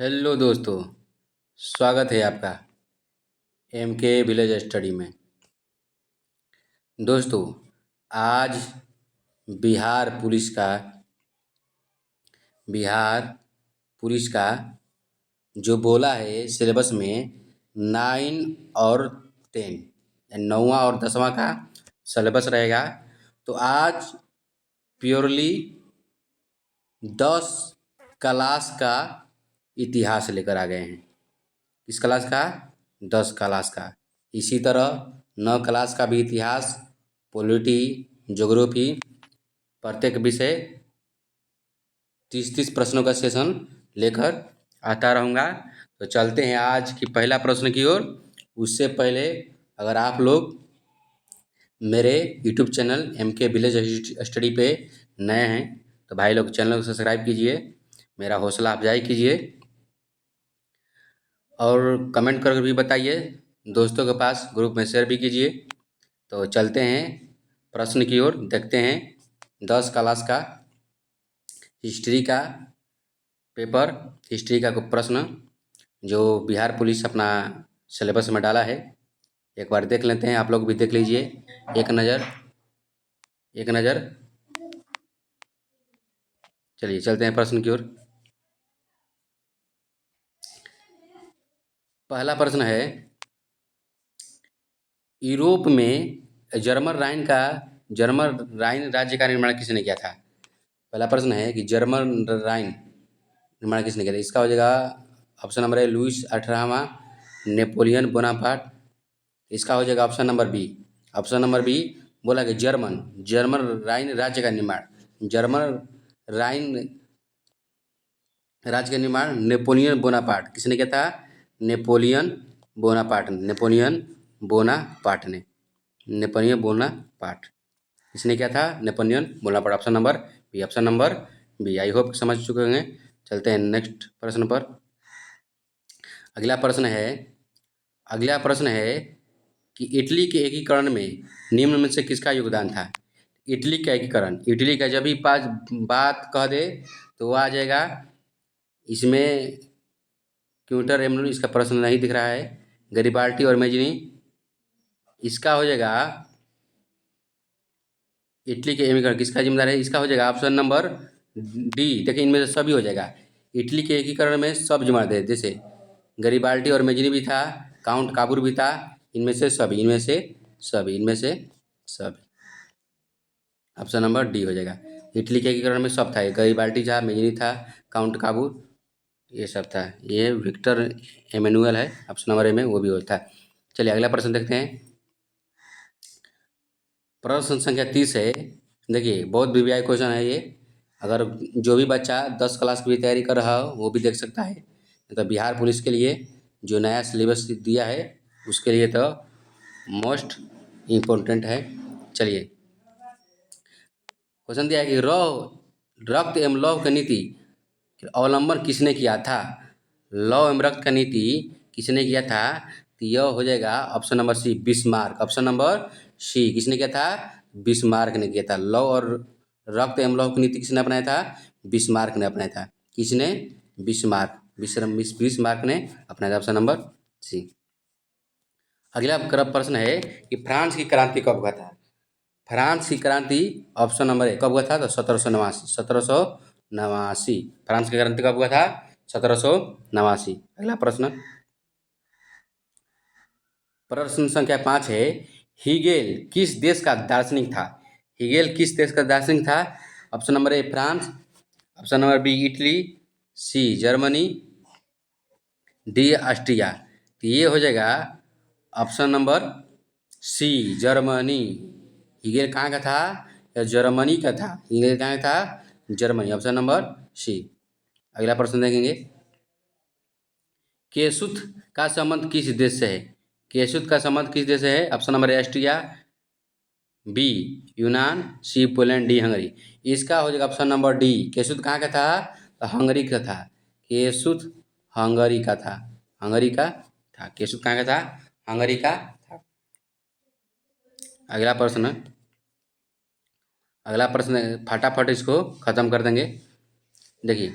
Hello दोस्तों, स्वागत है आपका एम के विलेज स्टडी में। दोस्तों, आज बिहार पुलिस का बिहार पुलिस का जो बोला है सिलेबस में 9 और 10 यानी 9वां और 10वां का सिलेबस रहेगा। तो आज प्योरली 10 क्लास का इतिहास लेकर आ गए हैं। किस क्लास का? 10 क्लास का। इसी तरह 9 क्लास का भी इतिहास, पॉलिटी, ज्योग्राफी, प्रत्येक विषय 30-30 प्रश्नों का सेशन लेकर आता रहूँगा। तो चलते हैं आज की पहला प्रश्न की ओर। उससे पहले अगर आप लोग मेरे यूट्यूब चैनल एम के विलेज स्टडी पे नए हैं तो भाई लोग चैनल को सब्सक्राइब कीजिए, मेरा हौसला अफजाई कीजिए और कमेंट करके भी बताइए, दोस्तों के पास ग्रुप में शेयर भी कीजिए। तो चलते हैं प्रश्न की ओर, देखते हैं 10 क्लास का हिस्ट्री का पेपर, हिस्ट्री का प्रश्न जो बिहार पुलिस अपना सिलेबस में डाला है। एक बार देख लेते हैं, आप लोग भी देख लीजिए एक नज़र। चलिए चलते हैं प्रश्न की ओर। पहला प्रश्न है, यूरोप में जर्मन राइन राज्य का निर्माण किसने किया था? पहला प्रश्न है कि जर्मन राइन निर्माण किसने किया था? इसका हो जाएगा ऑप्शन नंबर ए लुइस 18वां, नेपोलियन बोनापार्ट। इसका हो जाएगा option number B. Option number B बोला कि जर्मन राइन राज्य का निर्माण, जर्मन राइन राज्य का निर्माण नेपोलियन बोनापार्ट किसने किया था? नेपोलियन बोनापार्ट इसने क्या था? Napoleon Bonaparte. Option number B. I hope समझ चुके होंगे। चलते हैं नेक्स्ट प्रश्न पर। अगला प्रश्न है कि इटली के एकीकरण में निम्न में से किसका योगदान था? इटली का एकीकरण, इटली का जब भी बात कह दे तो वो आ जाएगा इसमें। क्यूंटर एमनुल, इसका प्रश्न नहीं दिख रहा है। गरिबाल्टी और मेजनी, इसका हो जाएगा इटली के एकीकरण किसका जिम्मेदार है? इसका हो जाएगा ऑप्शन नंबर डी। देखिए इनमें से सभी हो जाएगा। इटली के एकीकरण में सब जिम्मेदार थे, जैसे गरिबाल्टी और मेजनी भी था, काउंट काबूर भी था। इनमें से सभी ऑप्शन नंबर डी हो जाएगा। इटली के एकीकरण में सब था, गरिबाल्टी था, मेजनी था, काउंट काबूर, ये सब था। ये विक्टर एमेनुअल है, ऑप्शन नंबर ए में वो भी होता है। चलिए अगला प्रश्न देखते हैं। प्रश्न संख्या 30 है। देखिए बहुत वीवीआई क्वेश्चन है ये। अगर जो भी बच्चा 10 क्लास की भी तैयारी कर रहा हो वो भी देख सकता है। तो बिहार पुलिस के लिए जो नया सिलेबस दिया है उसके लिए तो मोस्ट इम्पोर्टेंट है। चलिए क्वेश्चन दिया है कि रक्त एवं लौह की नीति अवलंबन किसने किया था? लौह एवं रक्त का नीति किसने किया था? तो यह हो जाएगा option number C, Bismarck. Option number C किसने किया था? बिस्मार्क ने किया था। लौह और रक्त एवं लौह की नीति किसने अपनाया था? बिस्मार्क ने अपनाया था। किसने? बिस्मार्क ने अपनाया था। Option number C. अगला प्रश्न है कि फ्रांस की क्रांति कब हुआ था? फ्रांस की क्रांति ऑप्शन नंबर ए कब हुआ था? तो 1789। फ्रांस की क्रांति कब हुआ था? 1789। अगला प्रश्न संख्या 5 है, हीगेल किस देश का दार्शनिक था? हीगेल किस देश का दार्शनिक था? Option number A France, option number B Italy, C Germany, D Austria. तो ये हो जाएगा option number C, Germany. Hegel कहाँ का था? या जर्मनी का था। हीगेल कहाँ का था? जर्मनी। Option number C. अगला प्रश्न देखेंगे, केसुत का संबंध किस देश से है? केसुत का संबंध किस देश से है? Option number A Austria, B यूनान, सी पोलैंड, डी हंगरी। इसका हो जाएगा ऑप्शन नंबर डी। केसुत कहाँ का था? तो हंगरी का था। केसुत हंगरी का था। केसुत कहाँ का था? हंगरी का था। अगला प्रश्न फटाफट इसको खत्म कर देंगे। देखिए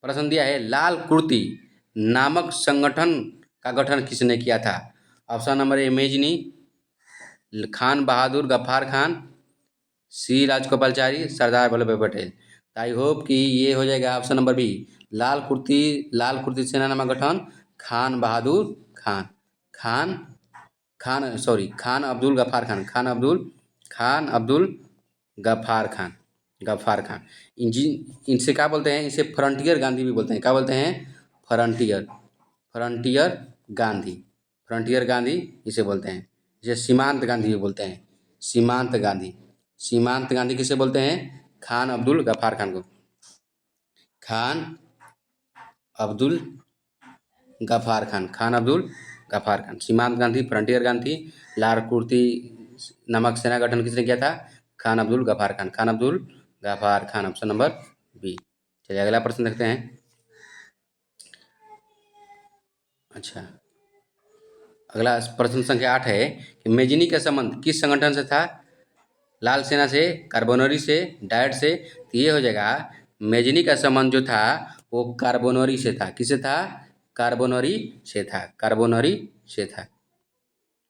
प्रश्न दिया है लाल कुर्ती नामक संगठन का गठन किसने किया था? Option number A Mazzini, Khan Bahadur Ghaffar Khan, C Rajagopalachari, Sardar Vallabh Bhai Patel. I hope कि ये हो जाएगा ऑप्शन नंबर बी, लाल कुर्ती सेना नामक गठन खान बहादुर खान, खान खान अब्दुल गफ्फार खान, खान अब्दुल गफ्फार खान। इनसे क्या बोलते हैं? इसे फ्रंटियर गांधी भी बोलते हैं। क्या बोलते हैं? Frontier frontier Gandhi, frontier Gandhi इसे बोलते हैं। इसे सीमांत गांधी भी बोलते हैं। सीमांत गांधी किसे बोलते हैं? खान अब्दुल गफ्फार खान को, खान अब्दुल खान अब्दुल गफ्फार खान। सीमांत गांधी, फ्रंटियर गांधी, लाल कुर्ती नामक सेना गठन किसने किया था? Khan Abdul Ghaffar Khan, option number B. चलिए अगला प्रश्न देखते हैं। अच्छा, अगला प्रश्न संख्या 8 है कि मेजनी का संबंध किस संगठन से था? लाल सेना से, कार्बोनरी से, डायट से। तो ये हो जाएगा मेजनी का संबंध जो था वो कार्बोनरी से था। किससे था? कार्बोनरी से था।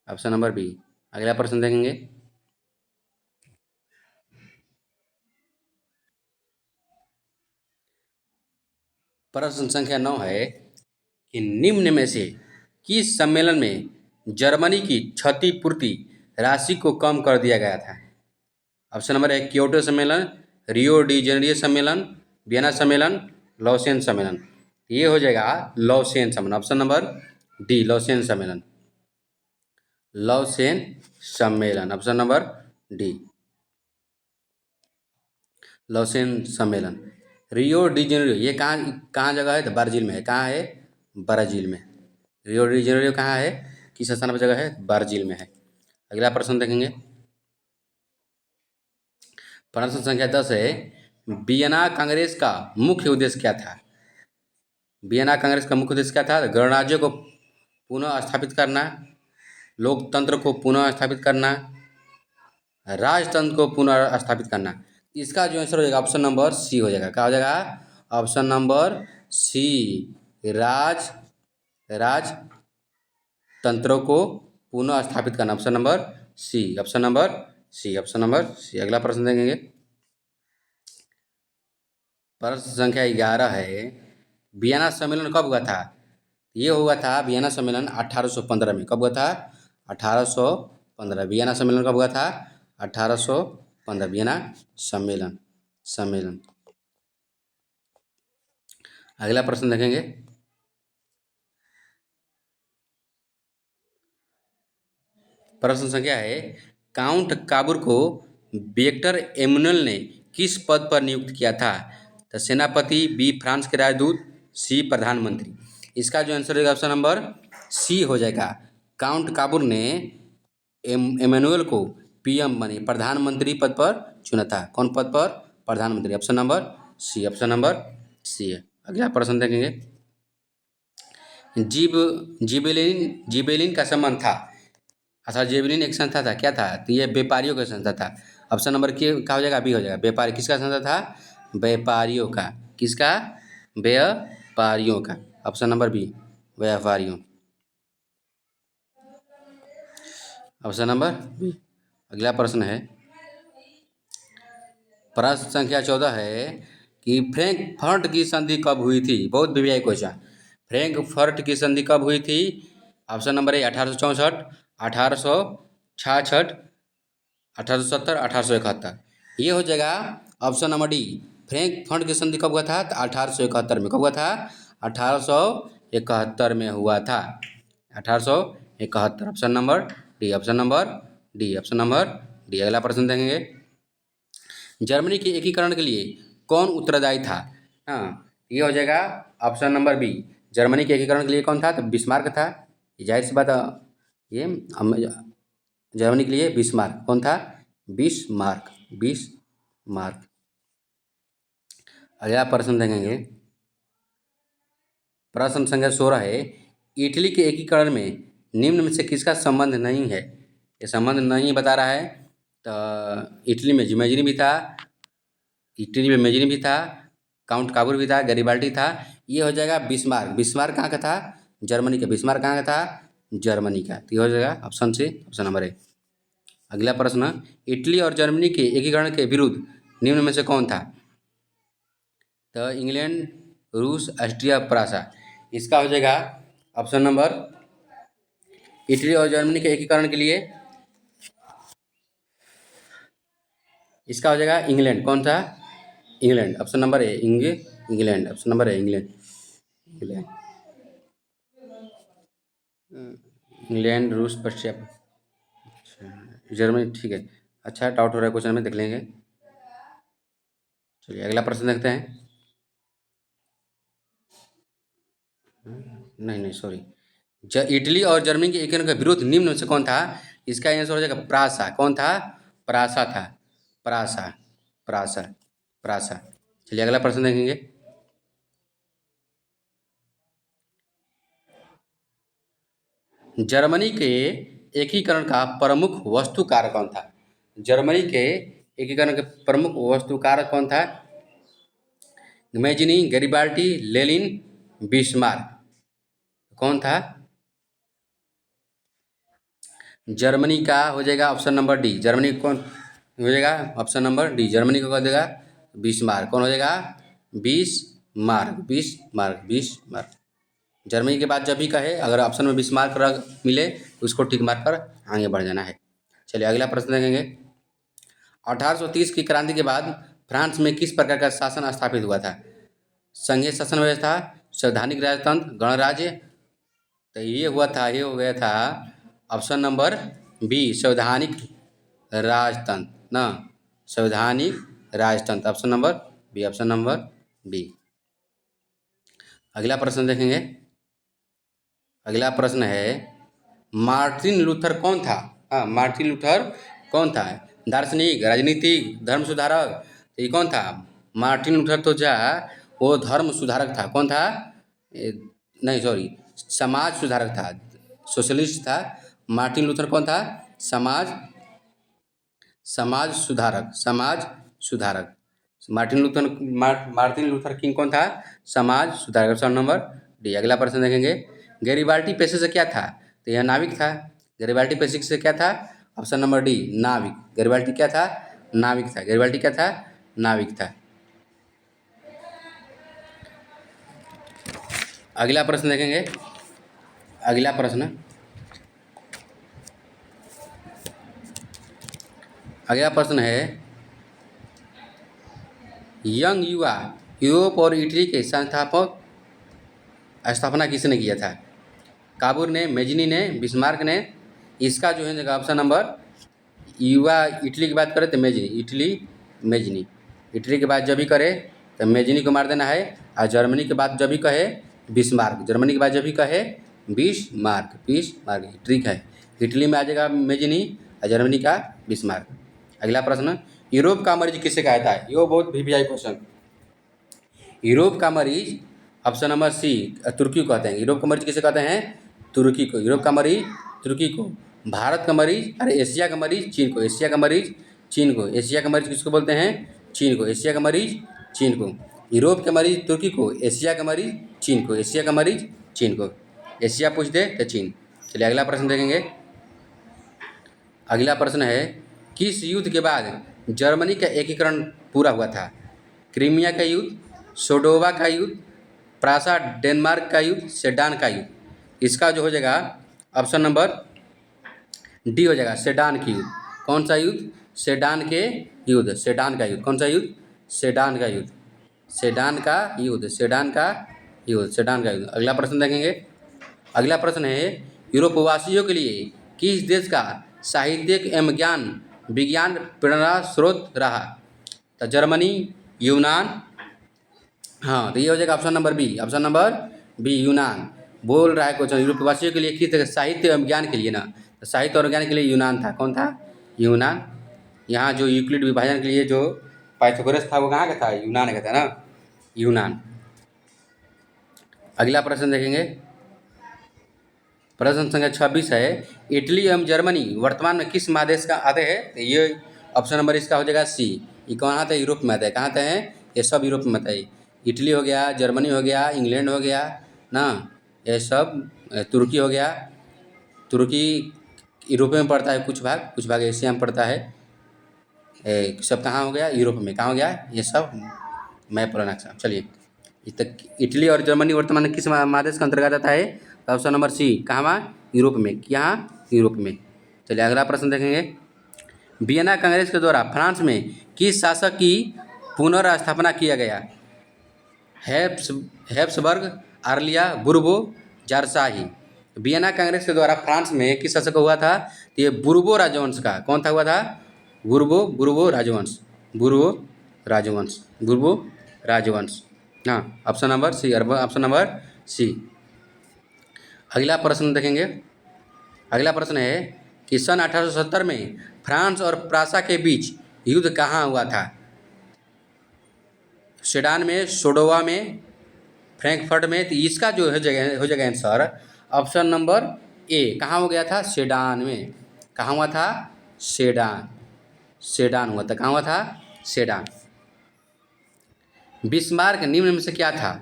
Option number B. अगला प्रश्न देखेंगे। प्रश्न संख्या 9 है कि निम्न में से किस सम्मेलन में जर्मनी की क्षतिपूर्ति राशि को कम कर दिया गया था? ऑप्शन नंबर 1 क्योटो सम्मेलन, रियो डी जेनेरियो सम्मेलन, वियना सम्मेलन, लॉसेन सम्मेलन। ये हो जाएगा लॉसेन सम्मेलन, ऑप्शन नंबर डी लॉसेन सम्मेलन, ऑप्शन नंबर डी लॉसेन सम्मेलन। रियो डी जेनेरियो ये कहाँ कहाँ जगह है? तो ब्राज़ील में है। कहाँ है? ब्राज़ील में। रियो डी जेनेरियो कहाँ है? किस स्थान पर जगह है? ब्राज़ील में है। अगला प्रश्न देखेंगे। प्रश्न संख्या 10 है वियना कांग्रेस का मुख्य उद्देश्य क्या था? वियना कांग्रेस का मुख्य उद्देश्य क्या था? गणराज्य को पुनः स्थापित करना, लोकतंत्र को पुनः स्थापित करना, राजतंत्र को पुनः स्थापित करना। इसका जो आंसर हो जाएगा ऑप्शन नंबर सी हो जाएगा। क्या हो जाएगा? ऑप्शन नंबर सी, राजतंत्रों को पुनः स्थापित करना। ऑप्शन नंबर सी, अगला प्रश्न देखेंगे। प्रश्न संख्या 11 है वियना सम्मेलन कब हुआ था? ये हुआ था वियना सम्मेलन 1815 में। कब हुआ था? 1815। वियना सम्मेलन कब हुआ था? 1815 वियना सम्मेलन। अगला प्रश्न देखेंगे। प्रश्न संख्या है काउंट काबूर को विक्टर एमुनल ने किस पद पर नियुक्त किया था? तो सेनापति, बी फ्रांस के राजदूत, सी प्रधानमंत्री। इसका जो आंसर होगा ऑप्शन नंबर सी हो जाएगा। काउंट काबूर ने एमेनुअल को पीएम माने प्रधानमंत्री पद पर चुना था। कौन पद पर? प्रधानमंत्री। ऑप्शन नंबर सी है। अगला प्रश्न देखेंगे। जिबेलिन का संबंध था। अच्छा, जेवलिन एक संस्था था। क्या था? तो ये व्यापारियों का संस्था था। ऑप्शन नंबर क्या हो जाएगा? बी हो जाएगा। व्यापारी किसका संस्था था? व्यापारियों का। किसका? व्यापारियों का। ऑप्शन नंबर बी व्यापारियों, ऑप्शन नंबर बी। अगला प्रश्न है प्रश्न संख्या 14 है कि फ्रैंकफर्ट की संधि कब हुई थी? बहुत वीवीआई क्वेश्चन। फ्रैंकफर्ट की संधि कब हुई थी? ऑप्शन नंबर ए 1864, 1866, 1870, 1871। ये हो जाएगा ऑप्शन नंबर डी। फ्रैंकफर्ट की संधि कब हुआ था? तो 1871 में। कब हुआ था? 1871 में हुआ था। 1871। ऑप्शन नंबर डी, अगला प्रश्न देखेंगे। जर्मनी के एकीकरण के लिए कौन उत्तरदायी था? हाँ, ये हो जाएगा ऑप्शन नंबर बी। जर्मनी के एकीकरण के लिए कौन था? तो बिस्मार्क था। जाहिर सी बात है, ये जर्मनी के लिए बिस्मार्क। कौन था? बिस्मार्क। अगला प्रश्न देखेंगे। प्रश्न संख्या 16 है इटली के एकीकरण में निम्न में से किसका संबंध नहीं है? ये संबंध नहीं बता रहा है। तो इटली में मेजनी भी था, काउंट काबूर भी था, गैरिबाल्डी था। ये हो जाएगा बिस्मार्क। बिस्मार्क कहाँ का था? जर्मनी का। बिस्मार्क कहाँ का था? जर्मनी का। तो ये हो जाएगा option C, option number A. अगला प्रश्न, इटली और जर्मनी के एकीकरण के विरुद्ध निम्न में से कौन था? तो इंग्लैंड, रूस, ऑस्ट्रिया, फ्रांस। इसका हो जाएगा ऑप्शन नंबर, इटली और जर्मनी के एकीकरण के लिए इसका हो जाएगा इंग्लैंड। कौन सा? इंग्लैंड। ऑप्शन नंबर ए, इंग्लैंड। ऑप्शन नंबर ए, इंग्लैंड। इंग्लैंड, इंग्लैंड, रूस, ऑस्ट्रिया, अच्छा जर्मनी। ठीक है, अच्छा डाउट हो रहा है क्वेश्चन में, देख लेंगे। चलिए अगला प्रश्न देखते हैं। नहीं नहीं सॉरी, इटली और जर्मनी के एकीकरण का विरोध निम्न में से कौन था? इसका आंसर हो जाएगा प्रासा। कौन था? प्रासा था। प्रासा, प्रासा, प्रासा। चलिए अगला प्रश्न देखेंगे। जर्मनी के एकीकरण का प्रमुख वस्तुकार कौन था? जर्मनी के एकीकरण के प्रमुख वस्तुकार कौन था? Mazzini, Garibaldi, Lenin, Bismarck. कौन था? जर्मनी का हो जाएगा ऑप्शन नंबर डी। जर्मनी कौन हो जाएगा? Option number D. जर्मनी को कर देगा बिस्मार्क। कौन हो जाएगा? Bismarck, Bismarck, Bismarck. जर्मनी के बाद जब भी कहे, अगर ऑप्शन में बिस्मार्क मिले तो उसको टिक मार कर आगे बढ़ जाना है। चलिए अगला प्रश्न देखेंगे। 1830 की क्रांति के बाद फ्रांस में किस प्रकार का शासन स्थापित हुआ था? संघीय शासन व्यवस्था, संवैधानिक राजतंत्र, गणराज्य। तो ये हुआ था, ये हो गया था ऑप्शन नंबर बी, संवैधानिक राजतंत्र ना, संवैधानिक राजतंत्र। Option number B, option number B. अगला प्रश्न देखेंगे। अगला प्रश्न है, मार्टिन लूथर कौन था? हाँ, मार्टिन लूथर कौन था? दार्शनिक, राजनीतिक, धर्म सुधारक। तो ये कौन था? मार्टिन लूथर तो वो धर्म सुधारक था। कौन था? नहीं सॉरी, समाज सुधारक था, सोशलिस्ट था। मार्टिन लूथर कौन था? समाज सुधारक, समाज सुधारक। मार्टिन लूथर किंग कौन था? समाज सुधारक। Option number D. अगला प्रश्न देखेंगे। गैरिबाल्डी पेशे से क्या था? तो यह नाविक था। गैरिबाल्डी पेशे से क्या था? ऑप्शन नंबर डी, नाविक। गैरिबाल्डी क्या था? नाविक था। गैरिबाल्डी क्या था? नाविक था। अगला प्रश्न देखेंगे। अगला प्रश्न, अगला प्रश्न है, यंग युवा यूरोप और इटली के स्थापना किसने किया था? काबूर ने, मेजनी ने, बिस्मार्क ने। इसका जो है ऑप्शन नंबर, युवा इटली की बात करें तो मेजनी, इटली मेजनी। इटली के बाद जब भी करे तो मेजनी को मार देना है। और जर्मनी के बाद जब भी कहे बिस्मार्क, जर्मनी के बाद जब भी कहे बिस्मार्क, बिस्मार्क ट्रिक है। इटली में आ जाएगा मेजनी और जर्मनी का बिस्मार्क। अगला प्रश्न, यूरोप का मरीज किसे कहता है? ये बहुत वीवीआई क्वेश्चन। यूरोप का मरीज ऑप्शन नंबर सी, तुर्की को कहते हैं। यूरोप का मरीज किसे कहते हैं? तुर्की को। यूरोप का मरीज तुर्की को। भारत का मरीज, अरे एशिया का मरीज चीन को। एशिया का मरीज चीन को। एशिया का मरीज किसको बोलते हैं? चीन को। एशिया का मरीज चीन को। यूरोप के मरीज तुर्की को, एशिया का मरीज चीन को। एशिया का मरीज चीन को। एशिया पूछ दे तो चीन। चलिए अगला प्रश्न देखेंगे। अगला प्रश्न है, किस युद्ध के बाद जर्मनी का एकीकरण पूरा हुआ था? क्रीमिया का युद्ध, सोडोवा का युद्ध, प्रासा डेनमार्क का युद्ध, सेडान का युद्ध। इसका जो हो जाएगा ऑप्शन नंबर डी हो जाएगा, सेडान की युद्ध। कौन सा युद्ध? सेडान के युद्ध, सेडान का युद्ध। कौन सा युद्ध? सेडान का युद्ध, सेडान का युद्ध, सेडान का युद्ध, सेडान का युद्ध। अगला प्रश्न देखेंगे। अगला प्रश्न है, यूरोप वासियों के लिए किस देश का साहित्यिक एवं ज्ञान विज्ञान प्रेरणा स्रोत रहा? तो जर्मनी, यूनान। हाँ, तो ये हो जाएगा option number B, option number B, यूनान। बोल रहा है क्वेश्चन, यूरोप वासियों के लिए किस तरह साहित्य एवं ज्ञान के लिए ना, तो साहित्य और ज्ञान के लिए यूनान था। कौन था? यूनान। यहाँ जो यूक्लिड विभाजन के लिए जो पाइथागोरस था वो कहाँ का था? यूनान का था ना, यूनान। अगला प्रश्न देखेंगे। प्रश्न संख्या 26 है, इटली एवं जर्मनी वर्तमान में किस महादेश का आते हैं? तो ये ऑप्शन नंबर इसका हो जाएगा सी। ये कहाँ आता है? यूरोप में आता है। कहाँ आता है? ये सब यूरोप में आता है। इटली हो गया, जर्मनी हो गया, इंग्लैंड हो गया ना, ये सब तुर्की हो गया। तुर्की यूरोप में पड़ता है, कुछ भाग एशिया में पड़ता है। सब कहाँ हो गया? यूरोप में। कहाँ हो गया ये सब? मैप पर नक्शा। चलिए, इटली और जर्मनी वर्तमान में किस महादेश के अंतर्गत आता है? तो ऑप्शन नंबर सी, कहाँ? यूरोप में। यहाँ यूरोप में। चलिए अगला प्रश्न देखेंगे। वियना कांग्रेस के द्वारा फ्रांस में किस शासक की पुनर्स्थापना किया गया? हैब्सबर्ग, आर्लिया, बुर्बो, जारशाही। वियना कांग्रेस के द्वारा फ्रांस में किस शासक हुआ था? ये बुर्बो राजवंश का। कौन था हुआ था? बुर्बो राजवंश। बुर्बो राजवंश। हाँ, option number C. Option number C. अगला प्रश्न देखेंगे। अगला प्रश्न है कि सन 1870 में फ्रांस और प्रासा के बीच युद्ध कहाँ हुआ था? सेडान में, सोडोवा में, फ्रैंकफर्ट में। तो इसका जो है जगह हो जाएगा आंसर ऑप्शन नंबर ए। कहाँ हो गया था? सेडान में। कहाँ हुआ था? सेडान हुआ था। कहाँ हुआ था? सेडान। बिस्मार्क निम्न में से क्या था?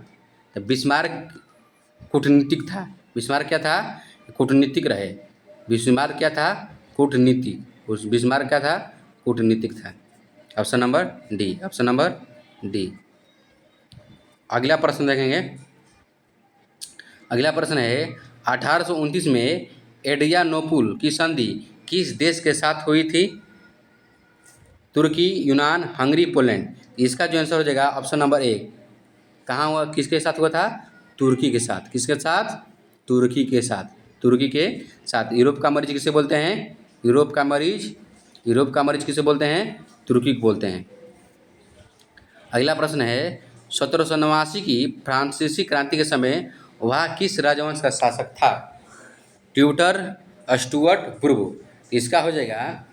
तो बिस्मार्क कूटनीतिक था। बिस्मार्क क्या था? कूटनीतिक रहे। बिस्मार्क क्या था? कूटनीतिक। उस बिस्मार्क क्या था? कूटनीतिक था। Option number D. Option number D. अगला प्रश्न देखेंगे। अगला प्रश्न है 1829 में एड्रियानोपुल की संधि किस देश के साथ हुई थी? तुर्की, यूनान, हंगरी, पोलैंड। इसका जो आंसर हो जाएगा ऑप्शन नंबर ए। कहाँ हुआ? किसके साथ हुआ था? तुर्की के साथ। किसके साथ? तुर्की के साथ। तुर्की के साथ। यूरोप का मरीज किसे बोलते हैं? यूरोप का मरीज किसे बोलते हैं? तुर्की को बोलते हैं। अगला प्रश्न है 1789 की फ्रांसीसी क्रांति के समय वह किस राजवंश का शासक था? Tudor, Stuart, Bourbon. इसका हो जाएगा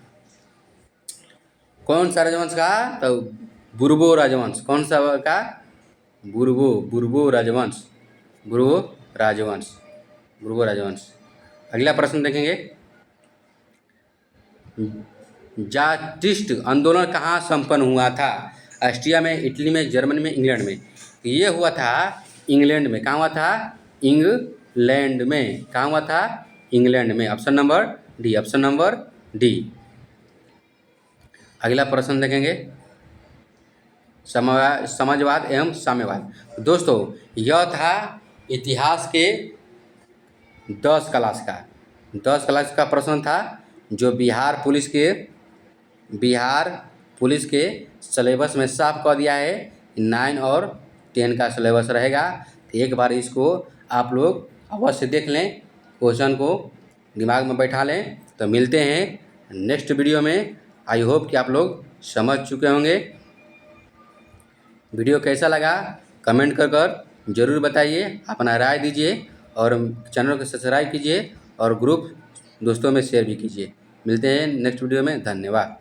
कौन सा राजवंश का? तो बुर्बो राजवंश। कौन सा का? बुर्बो राजवंश। अगला प्रश्न देखेंगे। जाटिस्ट आंदोलन कहाँ संपन्न हुआ था? ऑस्ट्रिया में, इटली में, जर्मनी में, इंग्लैंड में। ये हुआ था इंग्लैंड में। कहाँ हुआ था? इंग्लैंड में। कहाँ हुआ था? इंग्लैंड में। Option number D. Option number D. अगला प्रश्न देखेंगे। समाजवाद एवं साम्यवाद। दोस्तों, यह था इतिहास के 10 क्लास का प्रश्न था, जो बिहार पुलिस के सिलेबस में साफ कर दिया है। 9 और 10 का सिलेबस रहेगा। एक बार इसको आप लोग अवश्य देख लें, क्वेश्चन को दिमाग में बैठा लें। तो मिलते हैं नेक्स्ट वीडियो में। आई होप कि आप लोग समझ चुके होंगे। वीडियो कैसा लगा कमेंट कर ज़रूर बताइए, अपना राय दीजिए और चैनल को सब्सक्राइब कीजिए और ग्रुप दोस्तों में शेयर भी कीजिए। मिलते हैं नेक्स्ट वीडियो में। धन्यवाद।